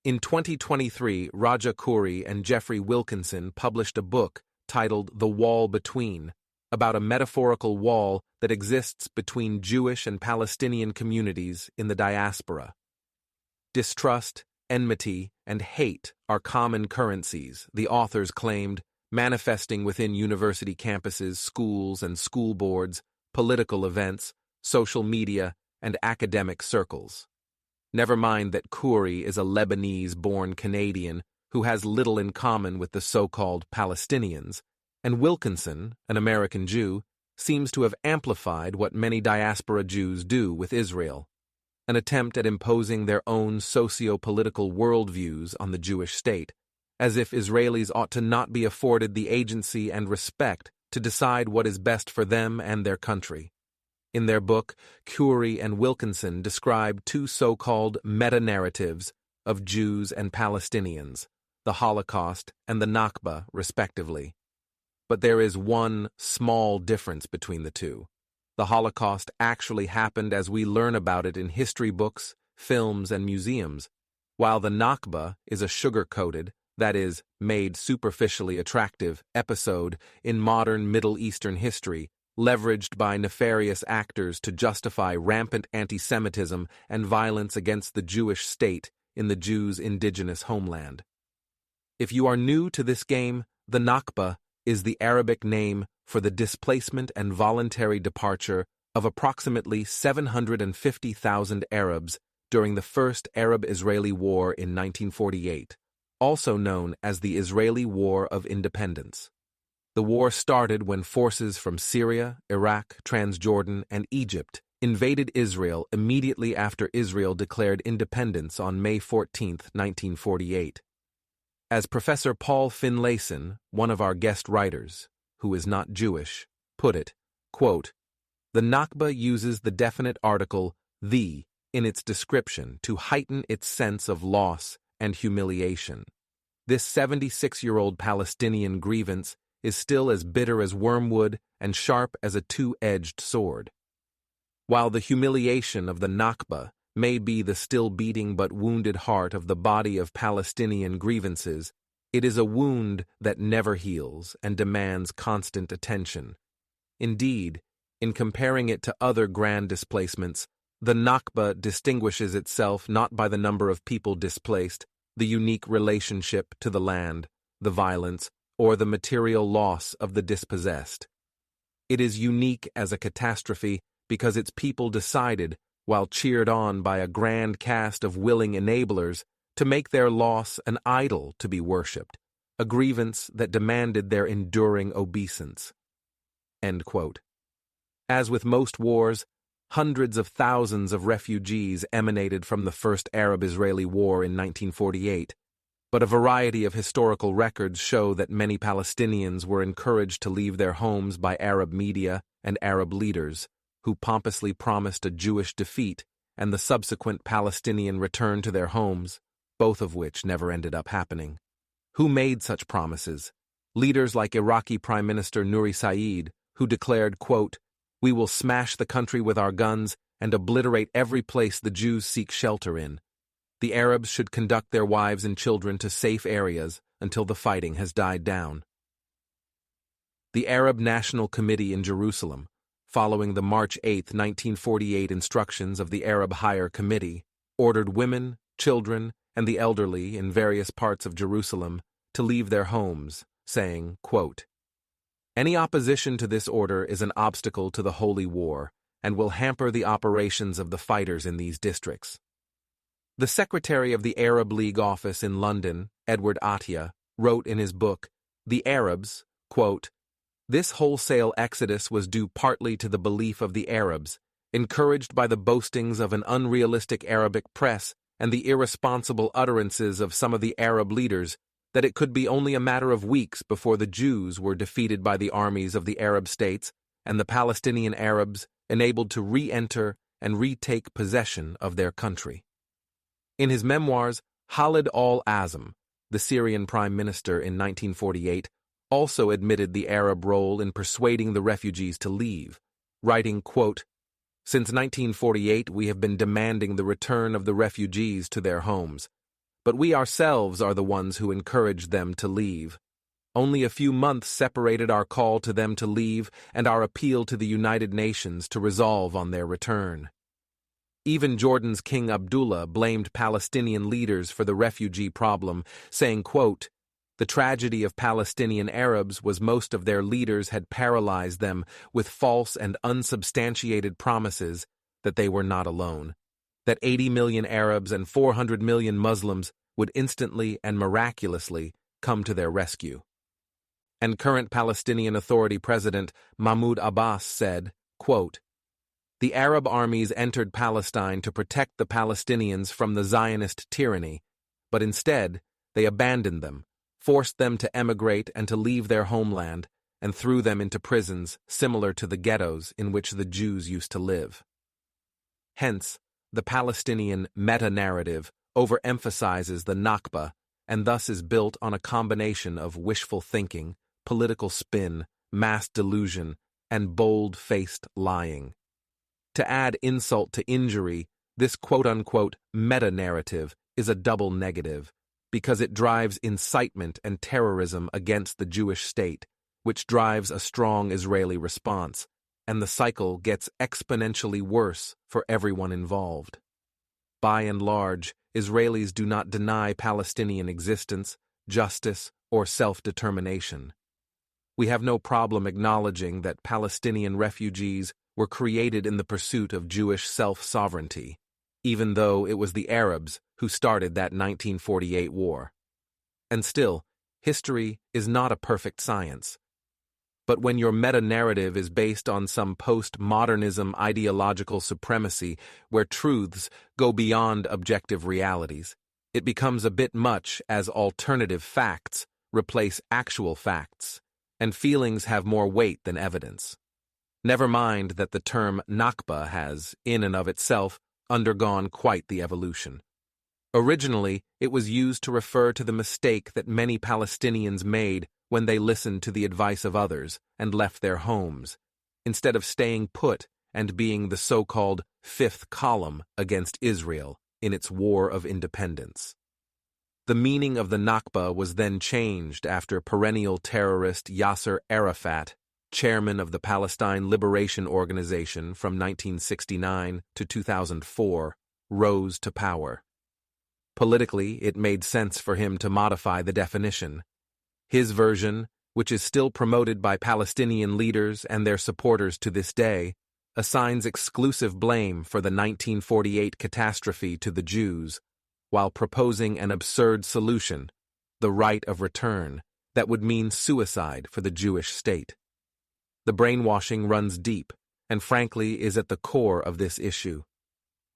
In 2023, Raja Khoury and Jeffrey Wilkinson published a book titled The Wall Between, about a metaphorical wall that exists between Jewish and Palestinian communities in the diaspora. Distrust, enmity, and hate are common currencies, the authors claimed, manifesting within university campuses, schools and school boards, political events, social media, and academic circles. Never mind that Khoury is a Lebanese-born Canadian who has little in common with the so-called Palestinians, and Wilkinson, an American Jew, seems to have amplified what many diaspora Jews do with Israel, an attempt at imposing their own socio-political worldviews on the Jewish state, as if Israelis ought to not be afforded the agency and respect to decide what is best for them and their country. In their book, Khoury and Wilkinson describe two so-called meta-narratives of Jews and Palestinians, the Holocaust and the Nakba, respectively. But there is one small difference between the two. The Holocaust actually happened as we learn about it in history books, films, and museums, while the Nakba is a sugar-coated, that is, made superficially attractive, episode in modern Middle Eastern history, leveraged by nefarious actors to justify rampant anti-Semitism and violence against the Jewish state in the Jews' indigenous homeland. If you are new to this game, the Nakba is the Arabic name for the displacement and voluntary departure of approximately 750,000 Arabs during the First Arab-Israeli War in 1948, also known as the Israeli War of Independence. The war started when forces from Syria, Iraq, Transjordan, and Egypt invaded Israel immediately after Israel declared independence on May 14, 1948. As Professor Paul Finlayson, one of our guest writers, who is not Jewish, put it, quote, "The Nakba uses the definite article the in its description to heighten its sense of loss and humiliation. This 76-year-old Palestinian grievance is still as bitter as wormwood and sharp as a two-edged sword. While the humiliation of the Nakba may be the still beating but wounded heart of the body of Palestinian grievances, it is a wound that never heals and demands constant attention. Indeed, in comparing it to other grand displacements, the Nakba distinguishes itself not by the number of people displaced, the unique relationship to the land, the violence, or the material loss of the dispossessed. It is unique as a catastrophe because its people decided, while cheered on by a grand cast of willing enablers, to make their loss an idol to be worshipped, a grievance that demanded their enduring obeisance." End quote. As with most wars, hundreds of thousands of refugees emanated from the First Arab-Israeli War in 1948, but a variety of historical records show that many Palestinians were encouraged to leave their homes by Arab media and Arab leaders, who pompously promised a Jewish defeat and the subsequent Palestinian return to their homes, both of which never ended up happening. Who made such promises? Leaders like Iraqi Prime Minister Nuri Saeed, who declared, quote, "We will smash the country with our guns and obliterate every place the Jews seek shelter in. The Arabs should conduct their wives and children to safe areas until the fighting has died down." The Arab National Committee in Jerusalem, following the March 8, 1948 instructions of the Arab Higher Committee, ordered women, children, and the elderly in various parts of Jerusalem to leave their homes, saying, quote, "Any opposition to this order is an obstacle to the Holy War and will hamper the operations of the fighters in these districts." The secretary of the Arab League office in London, Edward Atiyah, wrote in his book, The Arabs, quote, "This wholesale exodus was due partly to the belief of the Arabs, encouraged by the boastings of an unrealistic Arabic press and the irresponsible utterances of some of the Arab leaders, that it could be only a matter of weeks before the Jews were defeated by the armies of the Arab states and the Palestinian Arabs enabled to re-enter and retake possession of their country." In his memoirs, Khalid al-Azm, the Syrian prime minister in 1948, also admitted the Arab role in persuading the refugees to leave, writing, quote, "Since 1948 we have been demanding the return of the refugees to their homes. but we ourselves are the ones who encouraged them to leave. Only a few months separated our call to them to leave and our appeal to the United Nations to resolve on their return. Even Jordan's King Abdullah blamed Palestinian leaders for the refugee problem, saying, quote, "The tragedy of Palestinian Arabs was most of their leaders had paralyzed them with false and unsubstantiated promises that they were not alone, that 80 million Arabs and 400 million Muslims would instantly and miraculously come to their rescue." And current Palestinian Authority President Mahmoud Abbas said, quote, "The Arab armies entered Palestine to protect the Palestinians from the Zionist tyranny, but instead they abandoned them, forced them to emigrate and to leave their homeland, and threw them into prisons similar to the ghettos in which the Jews used to live." Hence, the Palestinian meta-narrative overemphasizes the Nakba and thus is built on a combination of wishful thinking, political spin, mass delusion, and bold-faced lying. To add insult to injury, this quote-unquote meta-narrative is a double negative, because it drives incitement and terrorism against the Jewish state, which drives a strong Israeli response, and the cycle gets exponentially worse for everyone involved. By and large, Israelis do not deny Palestinian existence, justice, or self-determination. We have no problem acknowledging that Palestinian refugees were created in the pursuit of Jewish self-sovereignty, even though it was the Arabs who started that 1948 war. And still, history is not a perfect science. But when your meta-narrative is based on some post-modernism ideological supremacy where truths go beyond objective realities, it becomes a bit much as alternative facts replace actual facts, and feelings have more weight than evidence. Never mind that the term Nakba has, in and of itself, undergone quite the evolution. Originally, it was used to refer to the mistake that many Palestinians made when they listened to the advice of others and left their homes, instead of staying put and being the so-called fifth column against Israel in its war of independence. The meaning of the Nakba was then changed after perennial terrorist Yasser Arafat, chairman of the Palestine Liberation Organization from 1969 to 2004, rose to power. Politically, it made sense for him to modify the definition. His version, which is still promoted by Palestinian leaders and their supporters to this day, assigns exclusive blame for the 1948 catastrophe to the Jews, while proposing an absurd solution, the right of return, that would mean suicide for the Jewish state. The brainwashing runs deep, and frankly is at the core of this issue.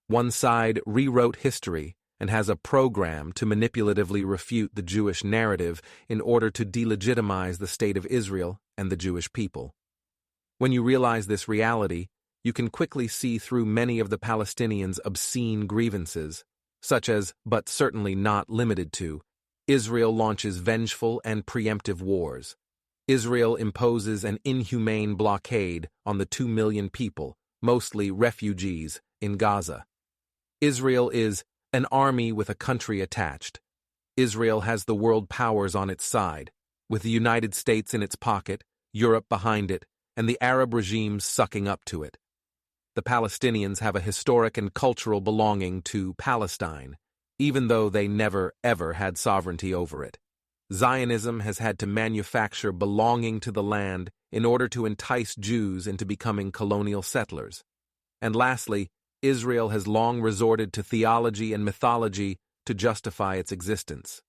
One side rewrote history and has a program to manipulatively refute the Jewish narrative in order to delegitimize the state of Israel and the Jewish people. When you realize this reality, you can quickly see through many of the Palestinians' obscene grievances, such as, but certainly not limited to, Israel launches vengeful and preemptive wars. Israel imposes an inhumane blockade on the 2 million people, mostly refugees, in Gaza. Israel is an army with a country attached. Israel has the world powers on its side, with the United States in its pocket, Europe behind it, and the Arab regimes sucking up to it. The Palestinians have a historic and cultural belonging to Palestine, even though they never, ever had sovereignty over it. Zionism has had to manufacture belonging to the land in order to entice Jews into becoming colonial settlers. And lastly, Israel has long resorted to theology and mythology to justify its existence.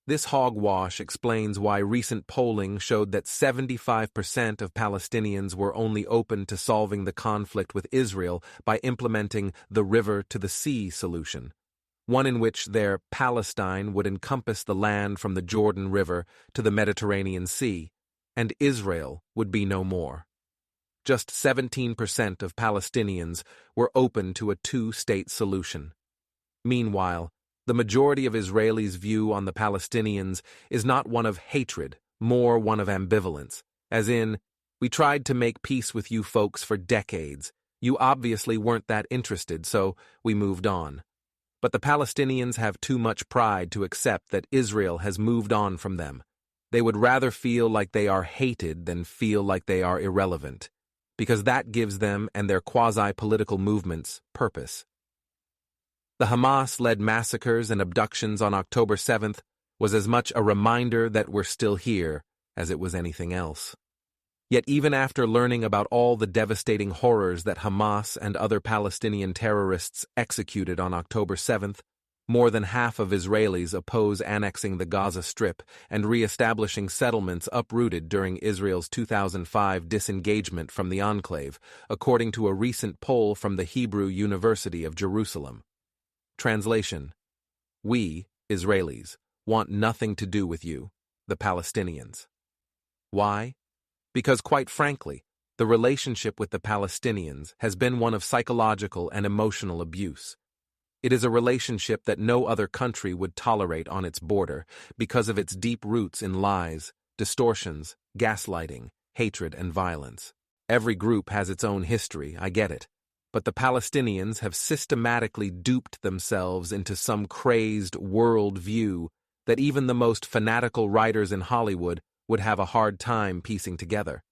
This hogwash explains why recent polling showed that 75% of Palestinians were only open to solving the conflict with Israel by implementing the river-to-the-sea solution, one in which their Palestine would encompass the land from the Jordan River to the Mediterranean Sea, and Israel would be no more. Just 17% of Palestinians were open to a two-state solution. Meanwhile, the majority of Israelis' view on the Palestinians is not one of hatred, more one of ambivalence, as in, we tried to make peace with you folks for decades. You obviously weren't that interested, so we moved on. But the Palestinians have too much pride to accept that Israel has moved on from them. They would rather feel like they are hated than feel like they are irrelevant, because that gives them and their quasi-political movements purpose. The Hamas-led massacres and abductions on October 7th was as much a reminder that we're still here as it was anything else. Yet even after learning about all the devastating horrors that Hamas and other Palestinian terrorists executed on October 7th, more than half of Israelis oppose annexing the Gaza Strip and re-establishing settlements uprooted during Israel's 2005 disengagement from the enclave, according to a recent poll from the Hebrew University of Jerusalem. Translation: We, Israelis, want nothing to do with you, the Palestinians. Why? Because, quite frankly, the relationship with the Palestinians has been one of psychological and emotional abuse. It is a relationship that no other country would tolerate on its border because of its deep roots in lies, distortions, gaslighting, hatred, and violence. Every group has its own history, I get it. But the Palestinians have systematically duped themselves into some crazed world view that even the most fanatical writers in Hollywood would have a hard time piecing together.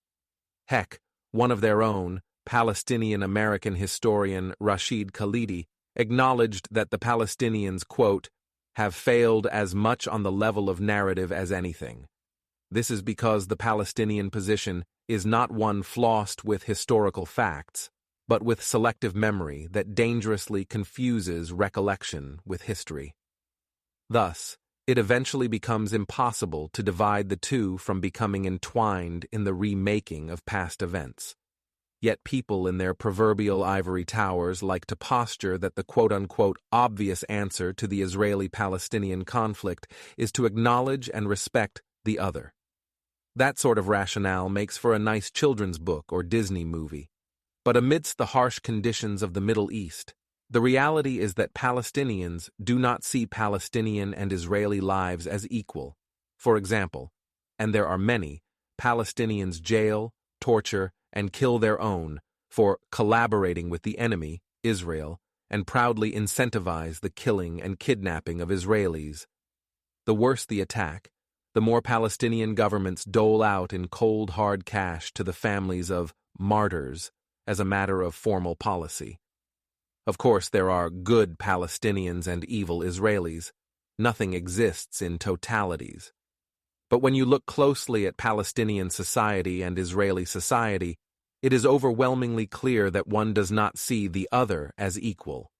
Heck, one of their own, Palestinian-American historian Rashid Khalidi, acknowledged that the Palestinians, quote, have failed as much on the level of narrative as anything. This is because the Palestinian position is not one flossed with historical facts, but with selective memory that dangerously confuses recollection with history. Thus, it eventually becomes impossible to divide the two from becoming entwined in the remaking of past events. Yet people in their proverbial ivory towers like to posture that the quote-unquote obvious answer to the Israeli-Palestinian conflict is to acknowledge and respect the other. That sort of rationale makes for a nice children's book or Disney movie. But amidst the harsh conditions of the Middle East, the reality is that Palestinians do not see Palestinian and Israeli lives as equal. For example, and there are many, Palestinians jail, torture, and kill their own for collaborating with the enemy, Israel, and proudly incentivize the killing and kidnapping of Israelis. The worse the attack, the more Palestinian governments dole out in cold hard cash to the families of martyrs as a matter of formal policy. Of course, there are good Palestinians and evil Israelis. Nothing exists in totalities. But when you look closely at Palestinian society and Israeli society, it is overwhelmingly clear that one does not see the other as equal.